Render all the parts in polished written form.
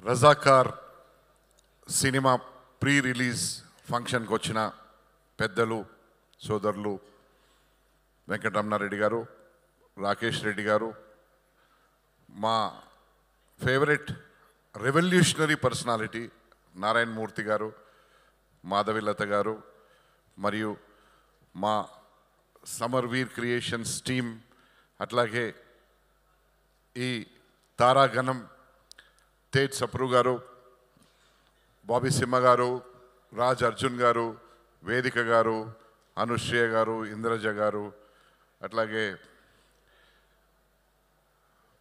Razakar cinema pre release ఫంక్షన్కి వచ్చిన పెద్దలు సోదరులు వెంకటరమణారెడ్డి గారు, రాకేష్ రెడ్డి గారు, మా favourite revolutionary personality Narayana Murthy గారు, మాధవిలత గారు, మరియు మా సమర్వీర్ క్రియేషన్స్ టీమ్, అట్లాగే ఈ తారాగణం తేజ్ సప్రు గారు, బాబీ సింహ గారు, రాజ్ అర్జున్ గారు, వేదిక గారు, అనుశ్రేయ గారు, ఇంద్రజ గారు, అట్లాగే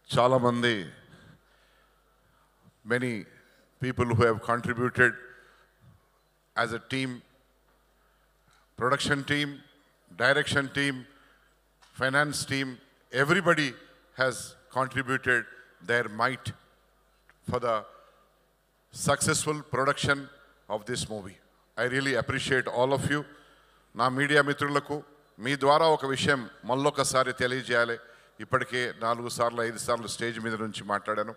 చాలామంది many people who have contributed as a team, production team, direction team, finance team, everybody has contributed their might for the successful production of this movie. I really appreciate all of you. నా media మిత్రులకు మీ ద్వారా ఒక విషయం మళ్ళొకసారి తెలియజేయాలి. ఇప్పటికే 4 సార్లు 5 సార్లు స్టేజ్ మీద నుంచి మాట్లాడాను.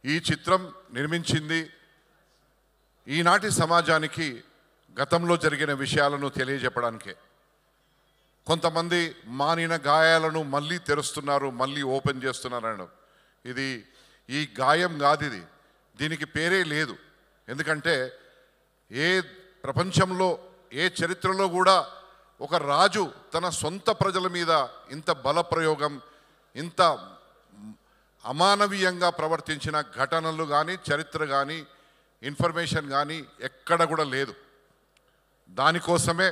ఈ చిత్రం నిర్మించింది ఈనాటి సమాజానికి గతంలో జరిగిన విషయాలను తెలియజెప్పడానికే. కొంతమంది మానిన గాయాలను మళ్ళీ తెరుస్తున్నారు, మళ్ళీ ఓపెన్ చేస్తున్నారని. ఇది ఈ గాయం కాదు, దీనికి పేరే లేదు. ఎందుకంటే ఏ ప్రపంచంలో ఏ చరిత్రలో కూడా ఒక రాజు తన సొంత ప్రజల మీద ఇంత బలప్రయోగం, ఇంత అమానవీయంగా ప్రవర్తించిన ఘటనలు కానీ, చరిత్ర కానీ, ఇన్ఫర్మేషన్ కానీ ఎక్కడ కూడా లేదు. దానికోసమే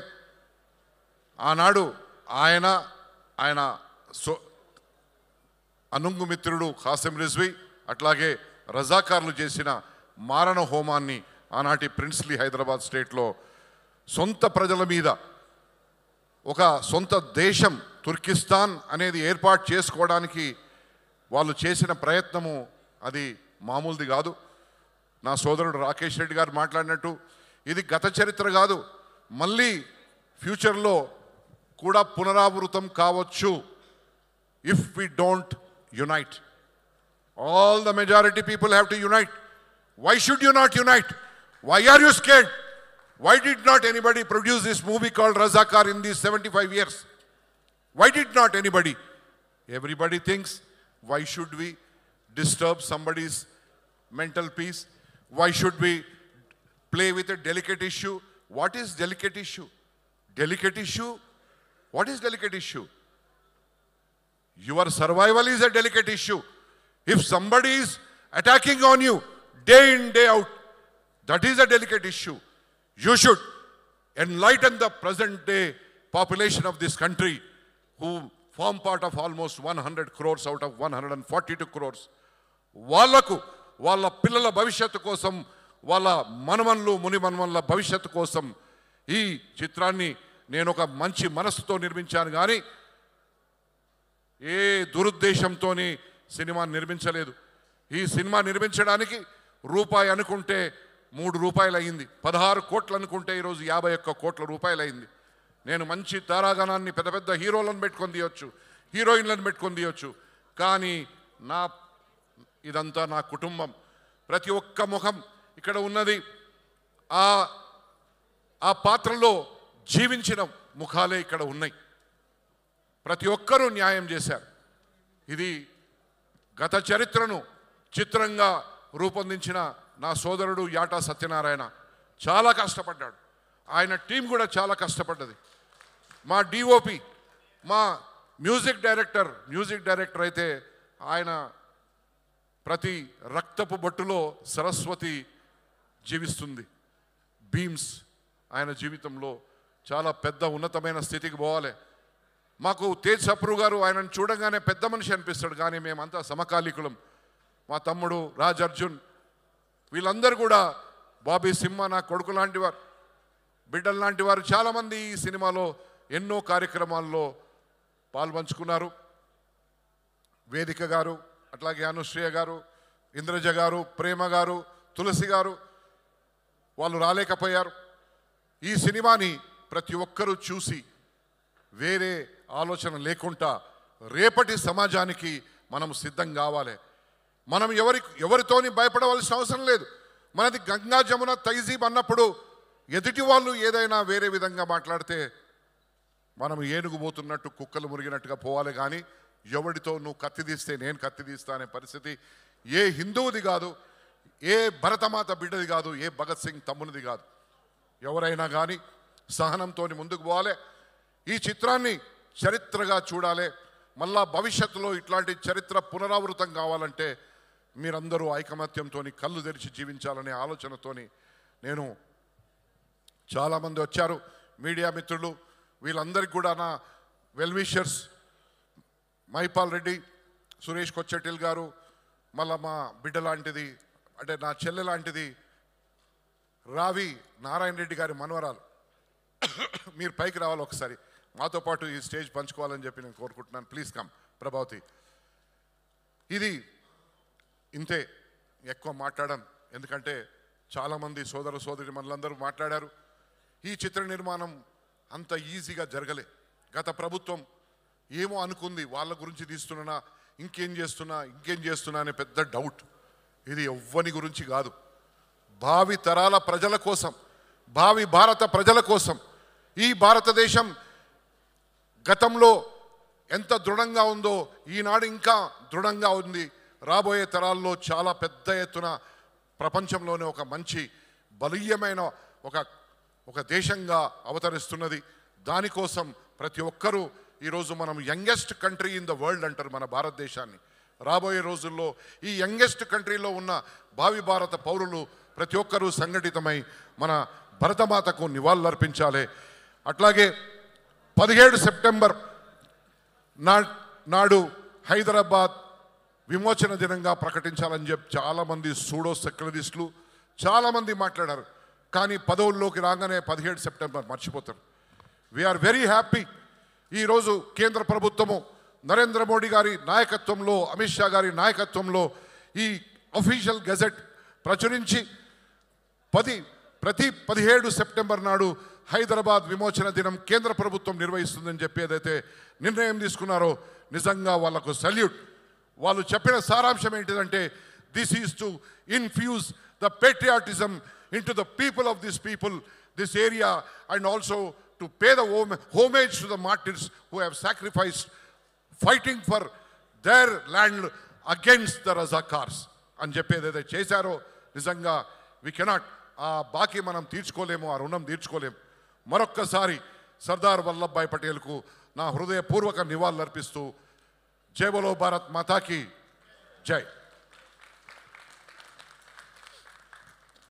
ఆనాడు ఆయన అనుంగు మిత్రుడు ఖాసిం రిజ్వీ, అట్లాగే రజాకార్లు చేసిన మారణ హోమాన్ని ఆనాటి ప్రిన్స్లీ హైదరాబాద్ స్టేట్లో సొంత ప్రజల మీద ఒక సొంత దేశం తుర్కిస్తాన్ అనేది ఏర్పాటు చేసుకోవడానికి వాళ్ళు చేసిన ప్రయత్నము అది మామూలుది కాదు. నా సోదరుడు రాకేష్ రెడ్డి గారు మాట్లాడినట్టు ఇది గత చరిత్ర కాదు, మళ్ళీ ఫ్యూచర్లో కూడా పునరావృతం కావచ్చు. If we don't unite, all the majority people have to unite. Why should you not unite? Why are you scared? Why did not anybody produce this movie called Razakar in these 75 years? Why did not anybody? Everybody thinks, why should we disturb somebody's mental peace? Why should we play with a delicate issue? What is delicate issue? Delicate issue? What is delicate issue? Your survival is a delicate issue. If somebody is attacking on you day in, day out, that is a delicate issue. You should enlighten the present day population of this country, who form part of almost 100 crores out of 142 crores. వాళ్ళకు వాళ్ళ పిల్లల భవిష్యత్తు కోసం, వాళ్ళ మనమన్లు మునిమన్మన్ల భవిష్యత్తు కోసం ఈ చిత్రాన్ని నేను ఒక మంచి మనసుతో నిర్మించాను, కానీ ఏ దురుద్దేశంతోని సినిమా నిర్మించలేదు. ఈ సినిమా నిర్మించడానికి రూపాయి అనుకుంటే 3 రూపాయలు అయింది, 16 కోట్లు అనుకుంటే ఈరోజు 51 కోట్ల రూపాయలు అయింది. నేను మంచి తారాగణాన్ని, పెద్ద పెద్ద హీరోలను పెట్టుకొని తీయొచ్చు, హీరోయిన్లను పెట్టుకొని తీయొచ్చు, కానీ ఇదంతా నా కుటుంబం. ప్రతి ఒక్క ముఖం ఇక్కడ ఉన్నది ఆ పాత్రలో జీవించిన ముఖాలే ఇక్కడ ఉన్నాయి. ప్రతి ఒక్కరూ న్యాయం చేశారు. ఇది గత చరిత్రను చిత్రంగా రూపొందించిన నా సోదరుడు యాటా సత్యనారాయణ చాలా కష్టపడ్డాడు. ఆయన టీం కూడా చాలా కష్టపడ్డది. మా డిఓపి, మా మ్యూజిక్ డైరెక్టర్ అయితే ఆయన ప్రతి రక్తపు బొట్టులో సరస్వతి జీవిస్తుంది. బీమ్స్ ఆయన జీవితంలో చాలా పెద్ద ఉన్నతమైన స్థితికి పోవాలి. మాకు తేజ్ సప్రు గారు ఆయనను చూడగానే పెద్ద మనిషి అనిపిస్తాడు, కానీ మేమంతా సమకాలీకులం. మా తమ్ముడు రాజ్ అర్జున్, వీళ్ళందరూ కూడా, బాబీ సింహ నా కొడుకు లాంటి వారు, బిడ్డలు లాంటి వారు, చాలామంది ఈ సినిమాలో ఎన్నో కార్యక్రమాల్లో పాల్పంచుకున్నారు. వేదిక గారు, అట్లాగే అనుశ్రేయ గారు, ఇంద్రజ గారు, ప్రేమ గారు, తులసి గారు, వాళ్ళు రాలేకపోయారు. ఈ సినిమాని ప్రతి ఒక్కరూ చూసి వేరే ఆలోచన లేకుండా రేపటి సమాజానికి మనం సిద్ధం కావాలి. మనం ఎవరితోని భయపడవలసిన అవసరం లేదు. మనది గంగా జమున తైజీబ్ అన్నప్పుడు ఎదుటి వాళ్ళు ఏదైనా వేరే విధంగా మాట్లాడితే మనం ఏనుగు పోతున్నట్టు కుక్కలు మురిగినట్టుగా పోవాలి. కానీ ఎవడితో నువ్వు కత్తి తీస్తే నేను కత్తి తీస్తా అనే పరిస్థితి ఏ హిందువుది కాదు, ఏ భరతమాత బిడ్డది కాదు, ఏ భగత్ సింగ్ తమ్మునిది కాదు. ఎవరైనా కానీ సహనంతో ముందుకు పోవాలి. ఈ చిత్రాన్ని చరిత్రగా చూడాలి. మళ్ళా భవిష్యత్తులో ఇట్లాంటి చరిత్ర పునరావృతం కావాలంటే మీరందరూ ఐకమత్యంతో కళ్ళు తెరిచి జీవించాలనే ఆలోచనతోని నేను చాలామంది వచ్చారు మీడియా మిత్రులు, వీళ్ళందరికీ కూడా నా వెల్విషర్స్ మైపాల్ రెడ్డి, సురేష్ కొచ్చెటిల్ గారు, మళ్ళా మా బిడ్డ లాంటిది అంటే నా చెల్లె లాంటిది రావి నారాయణ రెడ్డి గారి మనవరాలు, మీరు పైకి రావాలి ఒకసారి మాతో పాటు ఈ స్టేజ్ పంచుకోవాలని చెప్పి నేను కోరుకుంటున్నాను. Please come Prabhavati. ఇది ఇంతే, ఎక్కువ మాట్లాడాను ఎందుకంటే చాలామంది సోదర సోదరి మనలందరూ మాట్లాడారు. ఈ చిత్ర నిర్మాణం అంత ఈజీగా జరగలే. గత ప్రభుత్వం ఏమో అనుకుంది, వాళ్ళ గురించి తీస్తున్నా ఇంకేం చేస్తున్నా అనే పెద్ద డౌట్. ఇది ఎవ్వని గురించి కాదు, భావి తరాల ప్రజల కోసం, భావి భారత ప్రజల కోసం. ఈ భారతదేశం గతంలో ఎంత దృఢంగా ఉందో ఈనాడు ఇంకా దృఢంగా ఉంది. రాబోయే తరాల్లో చాలా పెద్ద ఎత్తున ప్రపంచంలోనే ఒక మంచి బలీయమైన ఒక దేశంగా అవతరిస్తున్నది. దానికోసం ప్రతి ఒక్కరూ ఈరోజు మనం youngest country in the world అంటారు మన భారతదేశాన్ని. రాబోయే రోజుల్లో ఈ యంగెస్ట్ కంట్రీలో ఉన్న భావి భారత పౌరులు ప్రతి ఒక్కరూ సంఘటితమై మన భరతమాతకు నివాళులర్పించాలి. అట్లాగే 17 సెప్టెంబర్ నాడు హైదరాబాద్ విమోచన దినంగా ప్రకటించాలని చెప్పి చాలామంది సూడో సెక్యులరిస్టులు చాలామంది మాట్లాడారు. కానీ పదవుల్లోకి రాగానే 17 సెప్టెంబర్ మర్చిపోతారు. We are very happy. ఈరోజు కేంద్ర ప్రభుత్వము నరేంద్ర మోడీ గారి నాయకత్వంలో, అమిత్ షా గారి నాయకత్వంలో ఈ అఫీషియల్ గెజెట్ ప్రచురించి ప్రతి 17 సెప్టెంబర్ నాడు హైదరాబాద్ విమోచన దినం కేంద్ర ప్రభుత్వం నిర్వహిస్తుందని చెప్పి ఏదైతే నిర్ణయం తీసుకున్నారో నిజంగా వాళ్లకు సల్యూట్. వాళ్ళు చెప్పిన సారాంశం ఏంటిదంటే this is to infuse the patriotism into the people of this area and also to pay the homage to the martyrs who have sacrificed fighting for their land against the Razakars అని చెప్పేది ఏదైతే చేశారో నిజంగా we cannot ఆ బాకీ మనం తీర్చుకోలేము, ఆ రుణం తీర్చుకోలేము. మరొక్కసారి సర్దార్ వల్లభాయ్ పటేల్కు నా హృదయపూర్వక నివాళులర్పిస్తూ జై బోలో భారత్ మాతాకి జై.